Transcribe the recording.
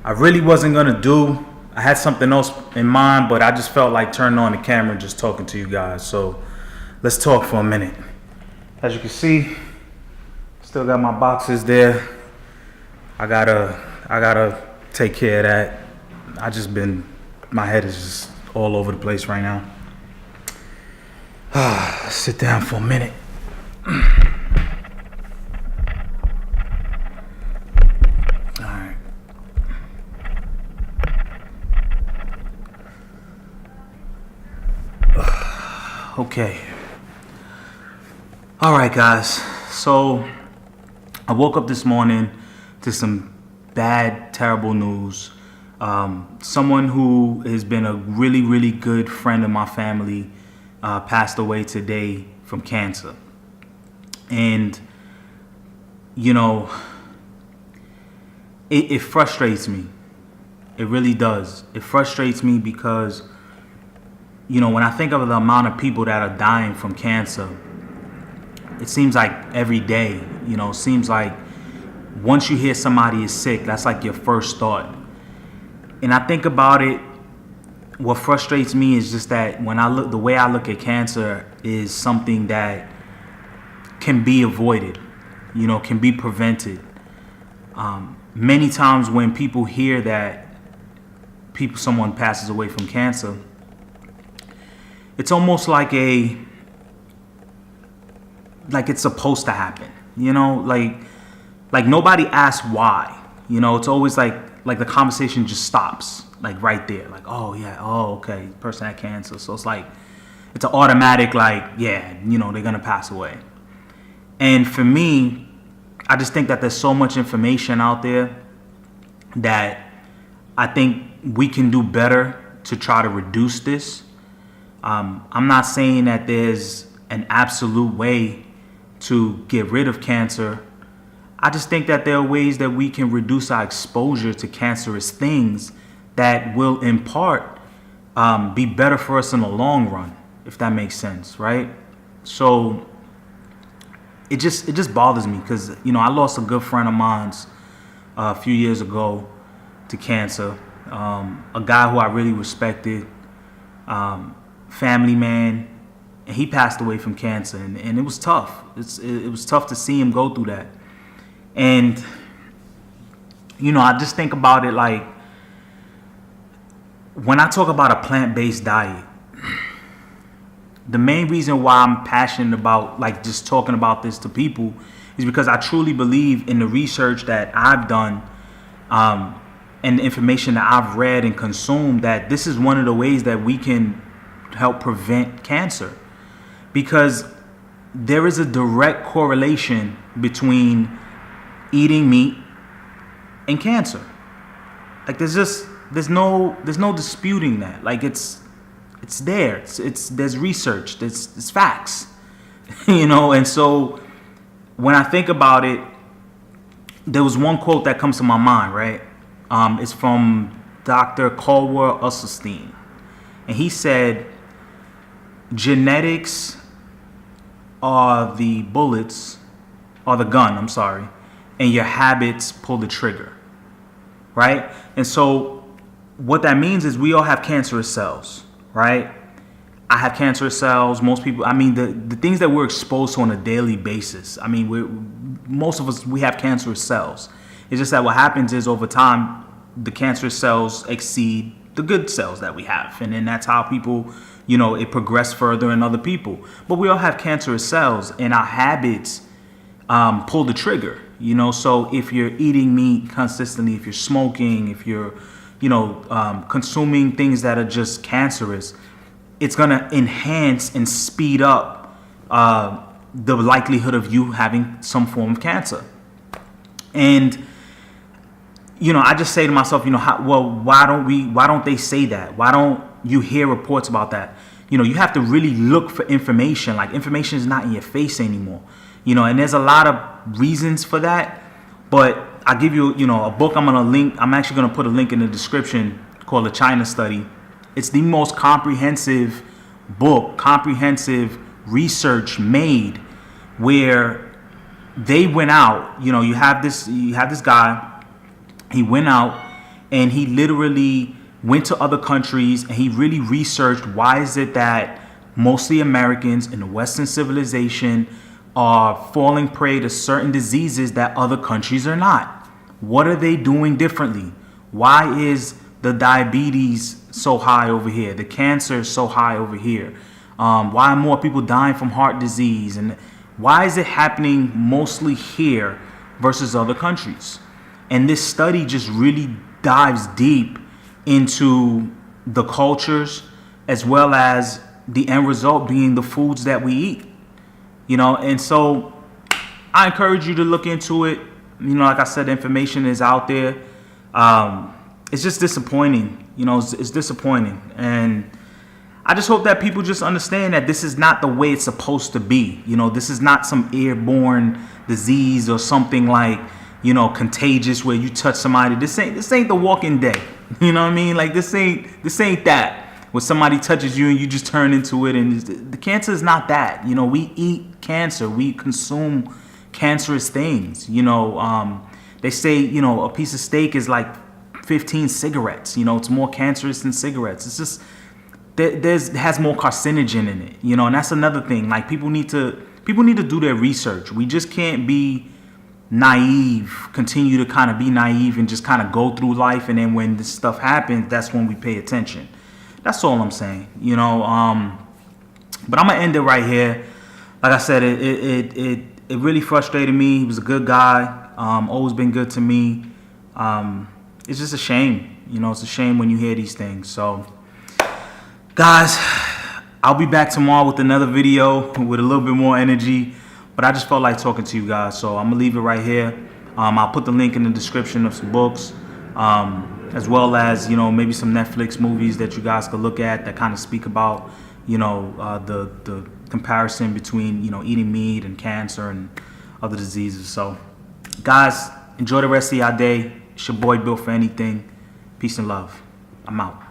I really wasn't gonna do. I had something else in mind, but I just felt like turning on the camera and just talking to you guys. So let's talk for a minute. As you can see, still got my boxes there. I gotta take care of that. My head is just all over the place right now. Let's sit down for a minute. Okay. All right, guys. So I woke up this morning to some bad, terrible news. Someone who has been a really, really good friend of my family passed away today from cancer. And, you know, it frustrates me. It really does. It frustrates me because, you know, when I think of the amount of people that are dying from cancer, it seems like every day, you know, it seems like once you hear somebody is sick, that's like your first thought. And I think about it, what frustrates me is just that the way I look at cancer is something that can be avoided, you know, can be prevented. Many times when people hear that someone passes away from cancer, it's almost like it's supposed to happen, you know, like nobody asks why, you know. It's always like the conversation just stops, like right there, like, oh yeah, oh okay, the person had cancer, so it's like it's an automatic, like, yeah, you know, they're gonna pass away. And for me, I just think that there's so much information out there that I think we can do better to try to reduce this. I'm not saying that there's an absolute way to get rid of cancer. I just think that there are ways that we can reduce our exposure to cancerous things that will in part be better for us in the long run, if that makes sense, right? So it just bothers me because, you know, I lost a good friend of mine a few years ago to cancer, a guy who I really respected, family man, and he passed away from cancer, and it was tough. It was tough to see him go through that. And, you know, I just think about it like, when I talk about a plant-based diet, the main reason why I'm passionate about like just talking about this to people is because I truly believe in the research that I've done, and the information that I've read and consumed, that this is one of the ways that we can help prevent cancer, because there is a direct correlation between eating meat and cancer. Like there's no disputing that. Like it's there. There's research. There's facts. You know. And so when I think about it, there was one quote that comes to my mind. Right. It's from Dr. Caldwell Esselstyn, and he said, genetics are the bullets, or the gun, I'm sorry, and your habits pull the trigger, right? And so what that means is we all have cancerous cells, right? I have cancerous cells. Most people, I mean, the things that we're exposed to on a daily basis, I mean, most of us, we have cancerous cells. It's just that what happens is over time, the cancerous cells exceed the good cells that we have. And then that's how people, you know, it progressed further in other people. But we all have cancerous cells, and our habits pull the trigger, you know. So if you're eating meat consistently, if you're smoking, if you're, you know, consuming things that are just cancerous, it's going to enhance and speed up the likelihood of you having some form of cancer. And, you know, I just say to myself, you know, why don't they say that? Why don't you hear reports about that? You know, you have to really look for information. Like, information is not in your face anymore, you know, and there's a lot of reasons for that. But I'll give you, you know, a book I'm actually going to put a link in the description, called The China Study. It's the most comprehensive book, comprehensive research made, where they went out, you know, you have this guy, he went out and he literally went to other countries and he really researched why is it that mostly Americans in the Western civilization are falling prey to certain diseases that other countries are not. What are they doing differently? Why is the diabetes so high over here? The cancer is so high over here? Why are more people dying from heart disease? And why is it happening mostly here versus other countries? And this study just really dives deep into the cultures as well as the end result being the foods that we eat. And so I encourage you to look into it. Like I said, the information is out there. It's just disappointing. It's disappointing. And I just hope that people just understand that this is not the way it's supposed to be. This is not some airborne disease or something like, contagious where you touch somebody. This ain't The Walking Dead. You know what I mean? Like this ain't that. Where somebody touches you and you just turn into it, and the cancer is not that. We eat cancer. We consume cancerous things. They say, a piece of steak is like 15 cigarettes. It's more cancerous than cigarettes. It's just it has more carcinogen in it. And that's another thing. Like people need to do their research. We just can't be naive, continue to kind of be naive and just kind of go through life, and then when this stuff happens, that's when we pay attention. That's all I'm saying, But I'm gonna end it right here. Like I said, it really frustrated me. He was a good guy. Always been good to me. It's just a shame, It's a shame when you hear these things. So, guys, I'll be back tomorrow with another video with a little bit more energy. But I just felt like talking to you guys, so I'm gonna leave it right here. I'll put the link in the description of some books. As well as maybe some Netflix movies that you guys could look at that kind of speak about the comparison between eating meat and cancer and other diseases. So guys, enjoy the rest of your day. It's your boy Bill for anything. Peace and love. I'm out.